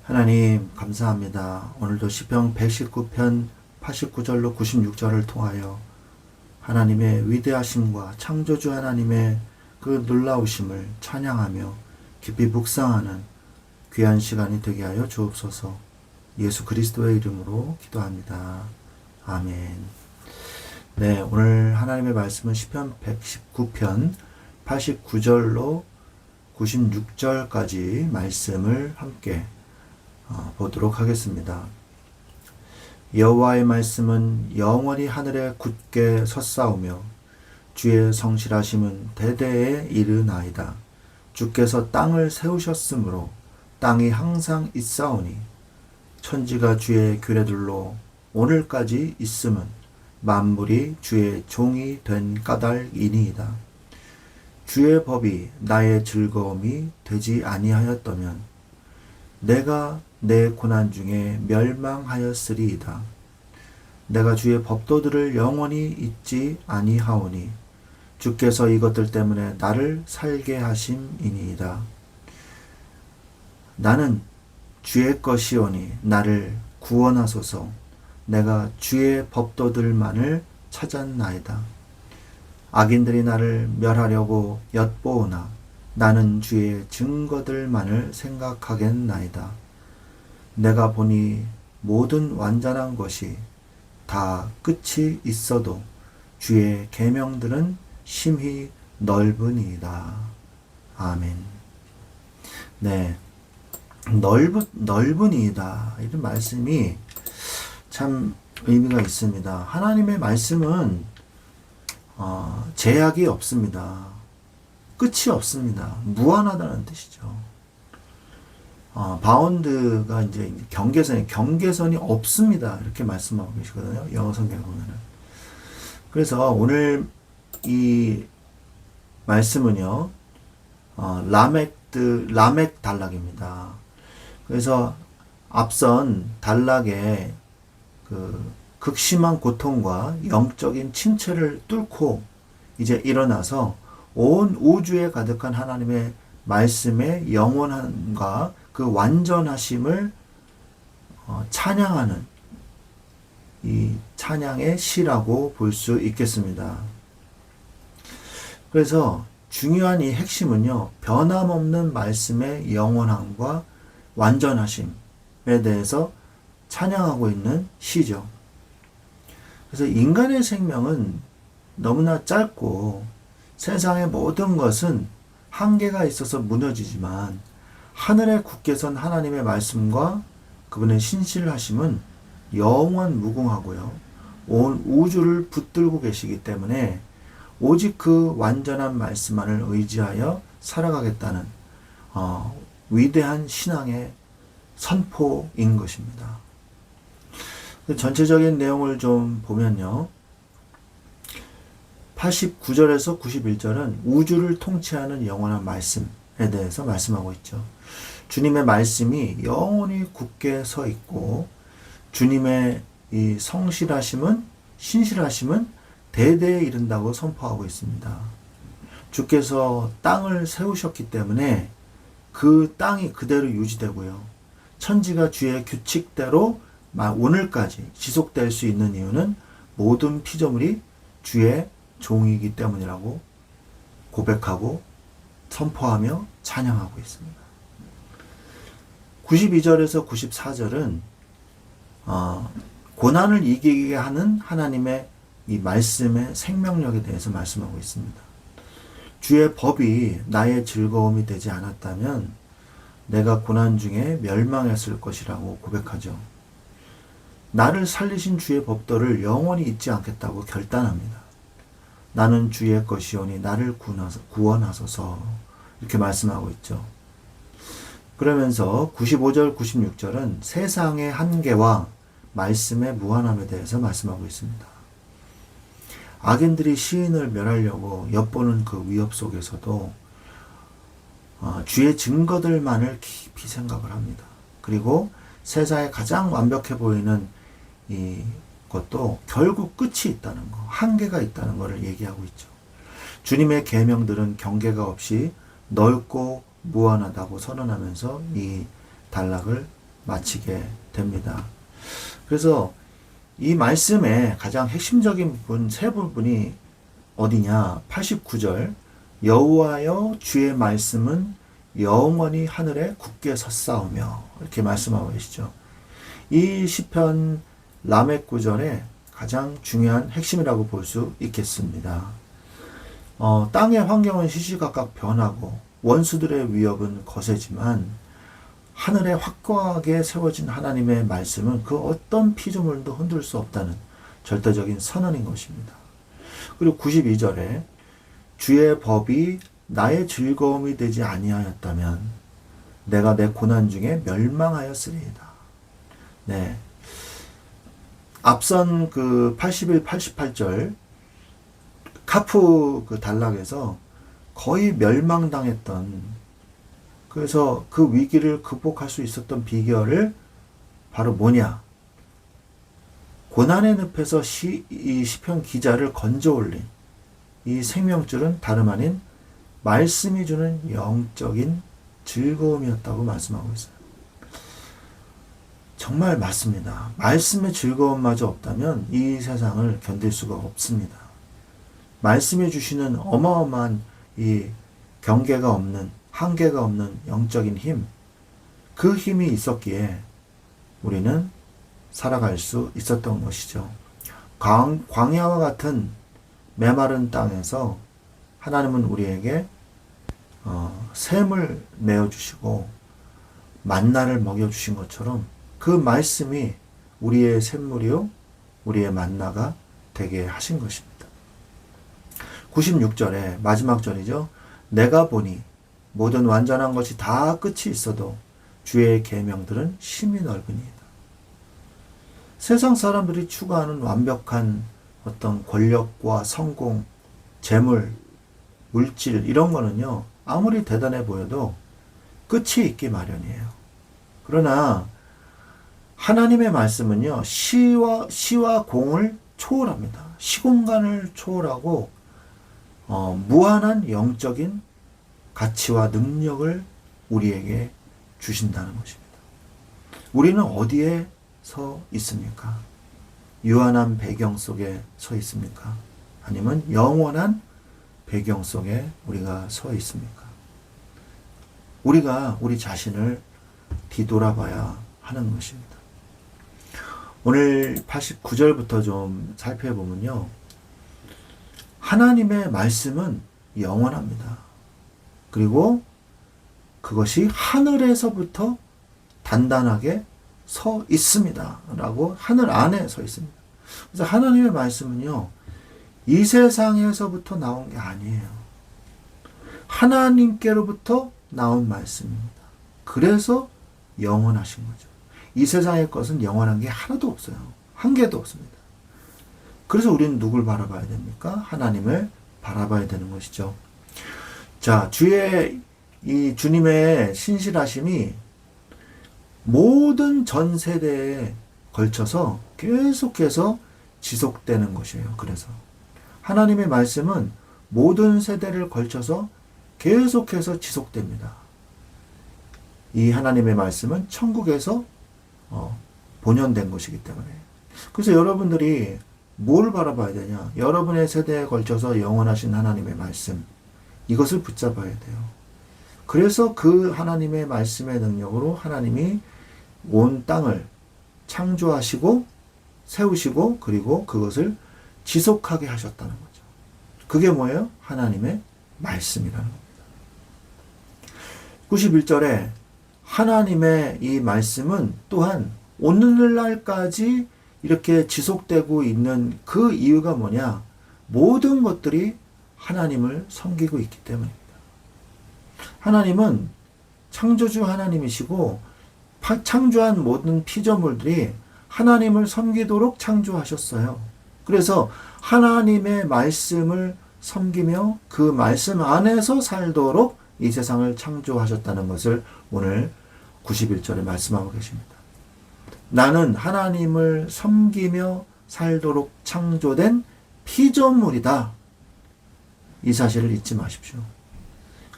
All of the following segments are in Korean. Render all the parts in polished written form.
하나님 감사합니다. 오늘도 시편 119편 89절로 96절을 통하여 하나님의 위대하심과 창조주 하나님의 그 놀라우심을 찬양하며 깊이 묵상하는 귀한 시간이 되게 하여 주옵소서. 예수 그리스도의 이름으로 기도합니다. 아멘. 네, 오늘 하나님의 말씀은 시편 119편 89절로 96절까지 말씀을 함께 보도록 하겠습니다. 여호와의 말씀은 영원히 하늘에 굳게 섰사오며 주의 성실하심은 대대에 이르나이다. 주께서 땅을 세우셨으므로 땅이 항상 있사오니 천지가 주의 규례들로 오늘까지 있음은 만물이 주의 종이 된 까닭이니이다. 주의 법이 나의 즐거움이 되지 아니하였다면 내가 내 고난 중에 멸망하였으리이다. 내가 주의 법도들을 영원히 잊지 아니하오니 주께서 이것들 때문에 나를 살게 하심이니이다. 나는 주의 것이오니 나를 구원하소서. 내가 주의 법도들만을 찾았나이다. 악인들이 나를 멸하려고 엿보오나 나는 주의 증거들만을 생각하겠나이다. 내가 보니 모든 완전한 것이 다 끝이 있어도 주의 계명들은 심히 넓으니이다. 아멘. 네, 넓으니이다. 이런 말씀이 참 의미가 있습니다. 하나님의 말씀은 제약이 없습니다. 끝이 없습니다. 무한하다는 뜻이죠. 바운드가 이제 경계선이 없습니다. 이렇게 말씀하고 계시거든요. 영어 성경에 보면은. 그래서 오늘 이 말씀은요, 라멕 단락입니다. 그래서 앞선 단락의 그 극심한 고통과 영적인 침체를 뚫고 이제 일어나서 온 우주에 가득한 하나님의 말씀의 영원함과 그 완전하심을 찬양하는 이 찬양의 시라고 볼 수 있겠습니다. 그래서 중요한 이 핵심은요, 변함없는 말씀의 영원함과 완전하심에 대해서 찬양하고 있는 시죠. 그래서 인간의 생명은 너무나 짧고 세상의 모든 것은 한계가 있어서 무너지지만 하늘에 굳게 선 하나님의 말씀과 그분의 신실하심은 영원 무궁하고요. 온 우주를 붙들고 계시기 때문에 오직 그 완전한 말씀만을 의지하여 살아가겠다는 위대한 신앙의 선포인 것입니다. 전체적인 내용을 좀 보면요. 89절에서 91절은 우주를 통치하는 영원한 말씀에 대해서 말씀하고 있죠. 주님의 말씀이 영원히 굳게 서 있고 주님의 이 성실하심은 신실하심은 대대에 이른다고 선포하고 있습니다. 주께서 땅을 세우셨기 때문에 그 땅이 그대로 유지되고요. 천지가 주의 규칙대로 오늘까지 지속될 수 있는 이유는 모든 피조물이 주의 종이기 때문이라고 고백하고 선포하며 찬양하고 있습니다. 92절에서 94절은 고난을 이기게 하는 하나님의 이 말씀의 생명력에 대해서 말씀하고 있습니다. 주의 법이 나의 즐거움이 되지 않았다면 내가 고난 중에 멸망했을 것이라고 고백하죠. 나를 살리신 주의 법도를 영원히 잊지 않겠다고 결단합니다. 나는 주의 것이오니 나를 구원하소서 이렇게 말씀하고 있죠. 그러면서 95절, 96절은 세상의 한계와 말씀의 무한함에 대해서 말씀하고 있습니다. 악인들이 시인을 멸하려고 엿보는 그 위협 속에서도 주의 증거들만을 깊이 생각을 합니다. 그리고 세상에 가장 완벽해 보이는 이것도 결국 끝이 있다는 거, 한계가 있다는 것을 얘기하고 있죠. 주님의 계명들은 경계가 없이 넓고 무한하다고 선언하면서 이 단락을 마치게 됩니다. 그래서 이 말씀의 가장 핵심적인 부분, 세 부분이 어디냐? 89절 여호와여 주의 말씀은 영원히 하늘에 굳게 섰사오며 이렇게 말씀하고 계시죠. 이 시편 라멕 구절의 가장 중요한 핵심이라고 볼 수 있겠습니다. 땅의 환경은 시시각각 변하고 원수들의 위협은 거세지만 하늘에 확고하게 세워진 하나님의 말씀은 그 어떤 피조물도 흔들 수 없다는 절대적인 선언인 것입니다. 그리고 92절에 주의 법이 나의 즐거움이 되지 아니하였다면 내가 내 고난 중에 멸망하였으리이다. 네. 앞선 그 81, 88절 카프 그 단락에서 거의 멸망당했던, 그래서 그 위기를 극복할 수 있었던 비결을 바로 뭐냐? 고난의 늪에서 이 시편 기자를 건져 올린 이 생명줄은 다름 아닌 말씀이 주는 영적인 즐거움이었다고 말씀하고 있어요. 정말 맞습니다. 말씀의 즐거움마저 없다면 이 세상을 견딜 수가 없습니다. 말씀이 주시는 어마어마한 이 경계가 없는, 한계가 없는 영적인 힘, 그 힘이 있었기에 우리는 살아갈 수 있었던 것이죠. 광야와 같은 메마른 땅에서 하나님은 우리에게 샘을 내어주시고 만나를 먹여주신 것처럼 그 말씀이 우리의 샘물이요 우리의 만나가 되게 하신 것입니다. 96절에 마지막 절이죠. 내가 보니 모든 완전한 것이 다 끝이 있어도 주의 계명들은 심히 넓으니이다. 세상 사람들이 추구하는 완벽한 어떤 권력과 성공, 재물, 물질 이런 거는요 아무리 대단해 보여도 끝이 있기 마련이에요. 그러나 하나님의 말씀은요 시와 공을 초월합니다. 시공간을 초월하고 무한한 영적인 가치와 능력을 우리에게 주신다는 것입니다. 우리는 어디에 서 있습니까? 유한한 배경 속에 서 있습니까? 아니면 영원한 배경 속에 우리가 서 있습니까? 우리가 우리 자신을 뒤돌아봐야 하는 것입니다. 오늘 89절부터 좀 살펴보면요. 하나님의 말씀은 영원합니다. 그리고 그것이 하늘에서부터 단단하게 서 있습니다. 라고 하늘 안에 서 있습니다. 그래서 하나님의 말씀은요. 이 세상에서부터 나온 게 아니에요. 하나님께로부터 나온 말씀입니다. 그래서 영원하신 거죠. 이 세상의 것은 영원한 게 하나도 없어요. 한 개도 없습니다. 그래서 우리는 누굴 바라봐야 됩니까? 하나님을 바라봐야 되는 것이죠. 자, 주님의 신실하심이 모든 전 세대에 걸쳐서 계속해서 지속되는 것이에요. 그래서 하나님의 말씀은 모든 세대를 걸쳐서 계속해서 지속됩니다. 이 하나님의 말씀은 천국에서 본연된 것이기 때문에. 그래서 여러분들이 뭘 바라봐야 되냐? 여러분의 세대에 걸쳐서 영원하신 하나님의 말씀, 이것을 붙잡아야 돼요. 그래서 그 하나님의 말씀의 능력으로 하나님이 온 땅을 창조하시고 세우시고 그리고 그것을 지속하게 하셨다는 거죠. 그게 뭐예요? 하나님의 말씀이라는 겁니다. 91절에 하나님의 이 말씀은 또한 오늘날까지 이렇게 지속되고 있는 그 이유가 뭐냐? 모든 것들이 하나님을 섬기고 있기 때문입니다. 하나님은 창조주 하나님이시고 창조한 모든 피조물들이 하나님을 섬기도록 창조하셨어요. 그래서 하나님의 말씀을 섬기며 그 말씀 안에서 살도록 이 세상을 창조하셨다는 것을 오늘 91절에 말씀하고 계십니다. 나는 하나님을 섬기며 살도록 창조된 피조물이다. 이 사실을 잊지 마십시오.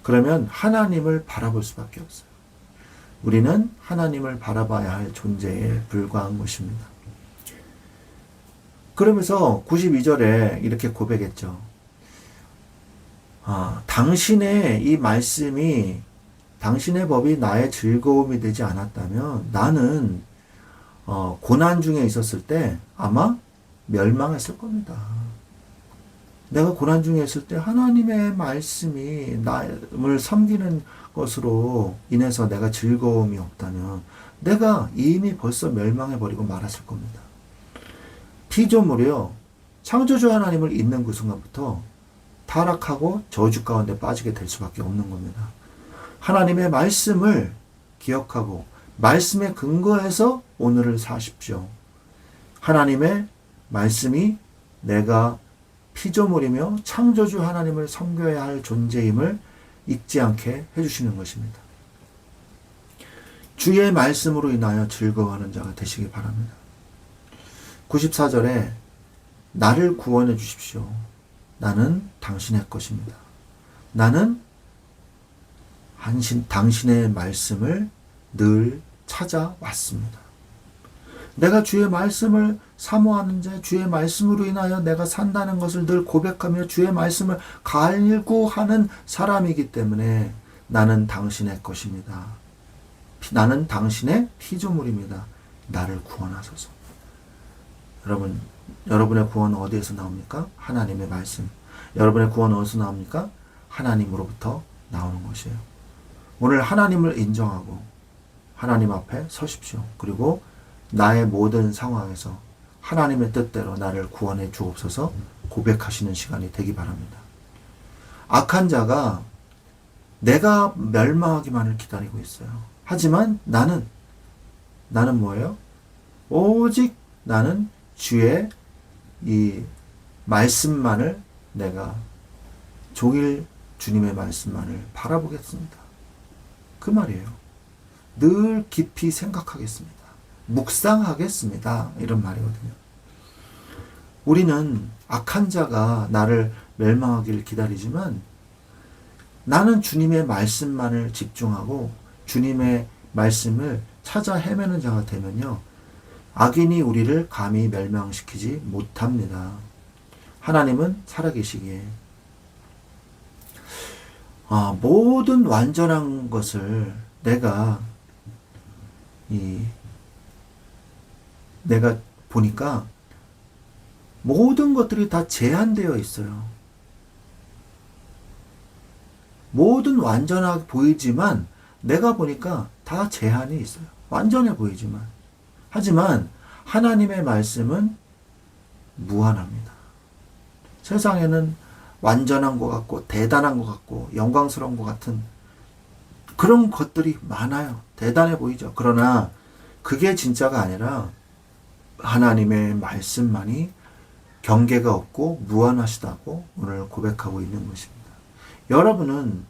그러면 하나님을 바라볼 수밖에 없어요. 우리는 하나님을 바라봐야 할 존재에 불과한 것입니다. 그러면서 92절에 이렇게 고백했죠. 당신의 이 말씀이, 당신의 법이 나의 즐거움이 되지 않았다면 나는 고난 중에 있었을 때 아마 멸망했을 겁니다. 내가 고난 중에 있을 때 하나님의 말씀이 나를 섬기는 것으로 인해서 내가 즐거움이 없다면 내가 이미 벌써 멸망해버리고 말았을 겁니다. 피조물이요, 창조주 하나님을 잊는 그 순간부터 타락하고 저주 가운데 빠지게 될 수밖에 없는 겁니다. 하나님의 말씀을 기억하고 말씀에 근거해서 오늘을 사십시오. 하나님의 말씀이 내가 피조물이며 창조주 하나님을 섬겨야 할 존재임을 잊지 않게 해주시는 것입니다. 주의 말씀으로 인하여 즐거워하는 자가 되시기 바랍니다. 94절에 나를 구원해 주십시오. 나는 당신의 것입니다. 나는 당신의 말씀을 늘 찾아왔습니다. 내가 주의 말씀을 사모하는 자, 주의 말씀으로 인하여 내가 산다는 것을 늘 고백하며 주의 말씀을 갈구하는 사람이기 때문에 나는 당신의 것입니다. 나는 당신의 피조물입니다. 나를 구원하소서. 여러분, 여러분의 구원은 어디에서 나옵니까? 하나님의 말씀. 여러분의 구원은 어디서 나옵니까? 하나님으로부터 나오는 것이에요. 오늘 하나님을 인정하고 하나님 앞에 서십시오. 그리고 나의 모든 상황에서 하나님의 뜻대로 나를 구원해 주옵소서 고백하시는 시간이 되기 바랍니다. 악한 자가 내가 멸망하기만을 기다리고 있어요. 하지만 나는 뭐예요? 오직 나는 주의 이 말씀만을, 내가 종일 주님의 말씀만을 바라보겠습니다. 그 말이에요. 늘 깊이 생각하겠습니다. 묵상하겠습니다. 이런 말이거든요. 우리는 악한 자가 나를 멸망하기를 기다리지만 나는 주님의 말씀만을 집중하고 주님의 말씀을 찾아 헤매는 자가 되면요, 악인이 우리를 감히 멸망시키지 못합니다. 하나님은 살아계시기에 모든 완전한 것을 내가 보니까 모든 것들이 다 제한되어 있어요. 모든 완전하게 보이지만 내가 보니까 다 제한이 있어요. 완전해 보이지만. 하지만 하나님의 말씀은 무한합니다. 세상에는 완전한 것 같고 대단한 것 같고 영광스러운 것 같은 그런 것들이 많아요. 대단해 보이죠. 그러나 그게 진짜가 아니라 하나님의 말씀만이 경계가 없고 무한하시다고 오늘 고백하고 있는 것입니다. 여러분은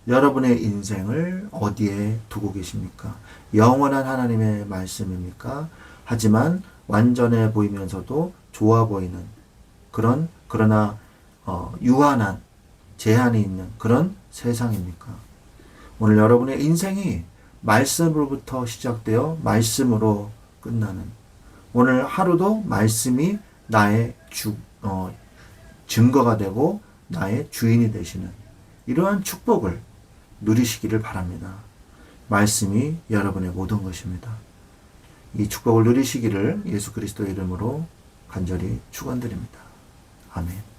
여러분의 인생을 어디에 두고 계십니까? 영원한 하나님의 말씀입니까? 하지만 완전해 보이면서도 좋아 보이는 그러나 유한한 제한이 있는 그런 세상입니까? 오늘 여러분의 인생이 말씀으로부터 시작되어 말씀으로 끝나는, 오늘 하루도 말씀이 나의 증거가 되고 나의 주인이 되시는 이러한 축복을 누리시기를 바랍니다. 말씀이 여러분의 모든 것입니다. 이 축복을 누리시기를 예수 그리스도의 이름으로 간절히 축원드립니다. 아멘.